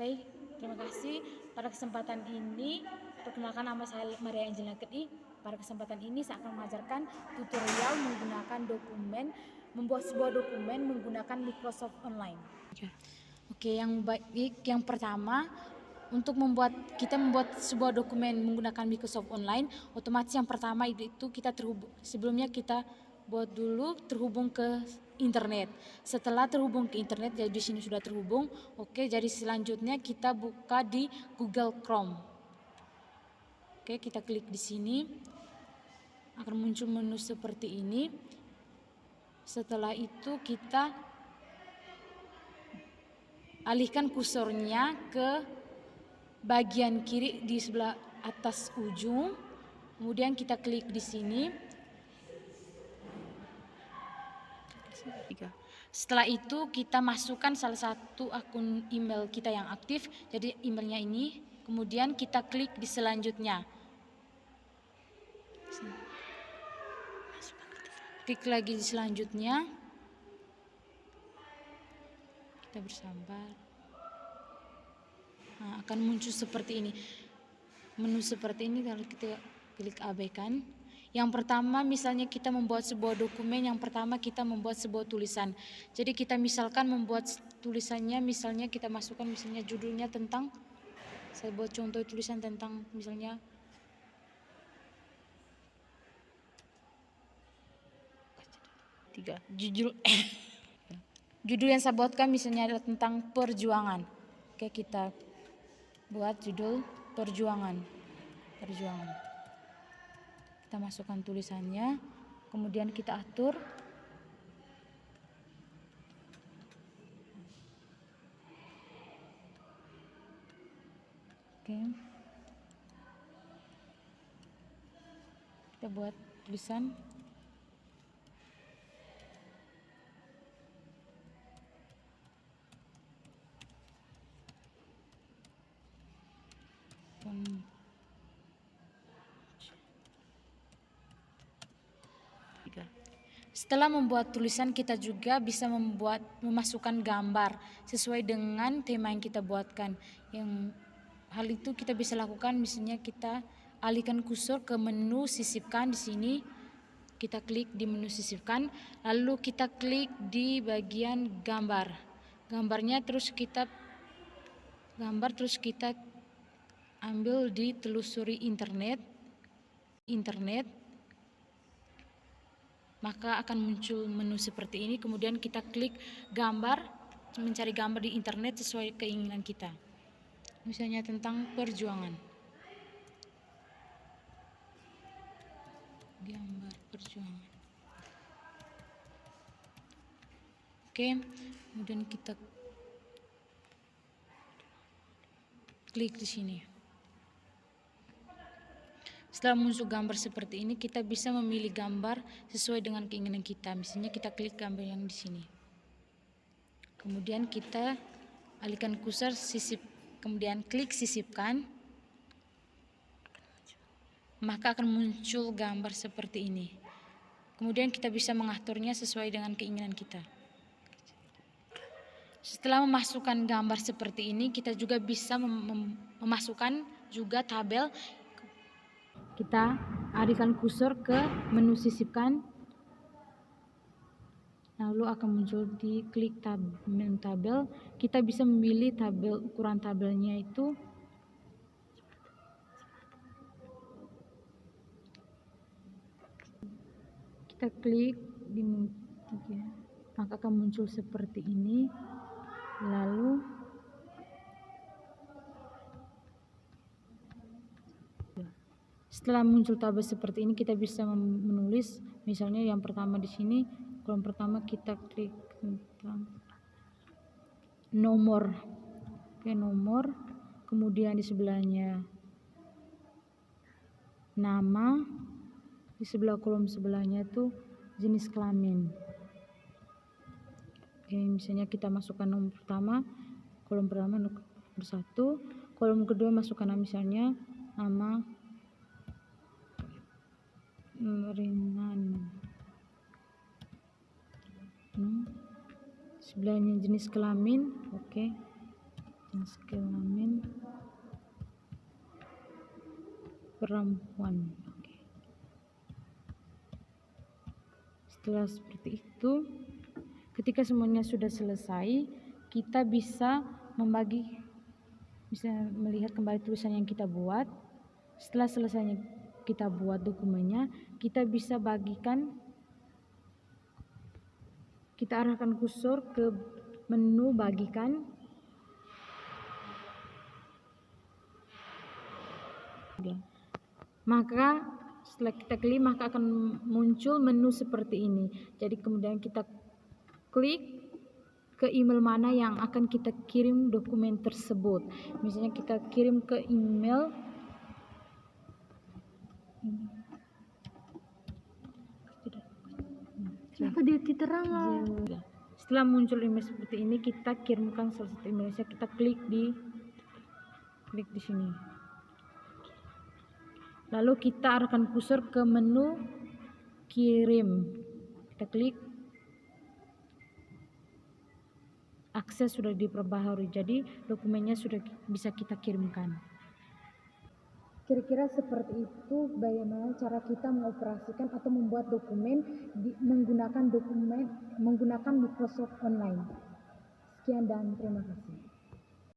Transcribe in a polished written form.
Baik, terima kasih. Pada kesempatan ini, perkenalkan nama saya Maria Angelina Kedi. Pada kesempatan ini saya akan mengajarkan tutorial menggunakan membuat sebuah dokumen menggunakan Microsoft Online. Oke, yang baik, yang pertama, untuk kita membuat sebuah dokumen menggunakan Microsoft Online, otomatis yang pertama itu kita sebelumnya kita buat dulu terhubung ke internet. Setelah terhubung ke internet, jadi di sini sudah terhubung. Oke, jadi selanjutnya kita buka di Google Chrome. Oke, kita klik di sini. Akan muncul menu seperti ini. Setelah itu kita alihkan kursornya ke bagian kiri di sebelah atas ujung. Kemudian kita klik di sini. Setelah itu kita masukkan salah satu akun email kita yang aktif, jadi emailnya ini. Kemudian kita klik di selanjutnya. Klik lagi di selanjutnya. Kita bersabar. Nah, akan muncul seperti ini. Menu seperti ini kalau kita klik abaikan. Yang pertama misalnya kita membuat sebuah dokumen, yang pertama kita membuat sebuah tulisan. Jadi kita misalkan membuat tulisannya, misalnya kita masukkan misalnya judulnya tentang, saya buat contoh tulisan tentang misalnya judul yang saya buatkan misalnya adalah tentang perjuangan. Oke, kita buat judul perjuangan. Kita masukkan tulisannya, kemudian kita atur. Oke. Kita buat tulisan. Setelah membuat tulisan, kita juga bisa memasukkan gambar sesuai dengan tema yang kita buatkan. Hal itu kita bisa lakukan, misalnya kita alihkan kursor ke menu sisipkan di sini. Kita klik di menu sisipkan, lalu kita klik di bagian gambar. Terus kita ambil di telusuri internet. Maka akan muncul menu seperti ini. Kemudian kita klik gambar, mencari gambar di internet sesuai keinginan kita. Misalnya tentang perjuangan. Gambar perjuangan. Oke, kemudian kita klik di sini. Setelah muncul gambar seperti ini, kita bisa memilih gambar sesuai dengan keinginan kita. Misalnya kita klik gambar yang di sini. Kemudian kita alihkan kursor kemudian klik sisipkan. Maka akan muncul gambar seperti ini. Kemudian kita bisa mengaturnya sesuai dengan keinginan kita. Setelah memasukkan gambar seperti ini, kita juga bisa memasukkan juga tabel. Kita alihkan kursor ke menu sisipkan, lalu akan muncul di klik menu tabel. Kita bisa memilih ukuran tabelnya itu kita klik di menu 3, maka akan muncul seperti ini. Lalu setelah muncul tabel seperti ini, kita bisa menulis, misalnya yang pertama di sini, kolom pertama kita klik tentang nomor. Oke, nomor. Kemudian di sebelahnya nama. Di sebelah kolom sebelahnya itu jenis kelamin. Oke, misalnya kita masukkan nomor pertama, kolom pertama nomor 1, kolom kedua masukkan misalnya nama Rinan. Sebelahnya jenis kelamin. Oke. kelamin perempuan. Oke. Setelah seperti itu, ketika semuanya sudah selesai, kita bisa melihat kembali tulisan yang kita buat. Setelah selesainya kita buat dokumennya, kita bisa bagikan, kita arahkan kursor ke menu bagikan. Maka setelah kita klik, maka akan muncul menu seperti ini. Jadi kemudian kita klik ke email mana yang akan kita kirim dokumen tersebut. Misalnya kita kirim ke email Kenapa dia terang? Setelah muncul email seperti ini, kita kirimkan salah satu emailnya. Kita klik di sini. Lalu kita arahkan kursor ke menu kirim. Kita klik. Akses sudah diperbaharui, jadi dokumennya sudah bisa kita kirimkan. Kira-kira seperti itu bagaimana cara kita mengoperasikan atau membuat dokumen menggunakan Microsoft Online. Sekian dan terima kasih.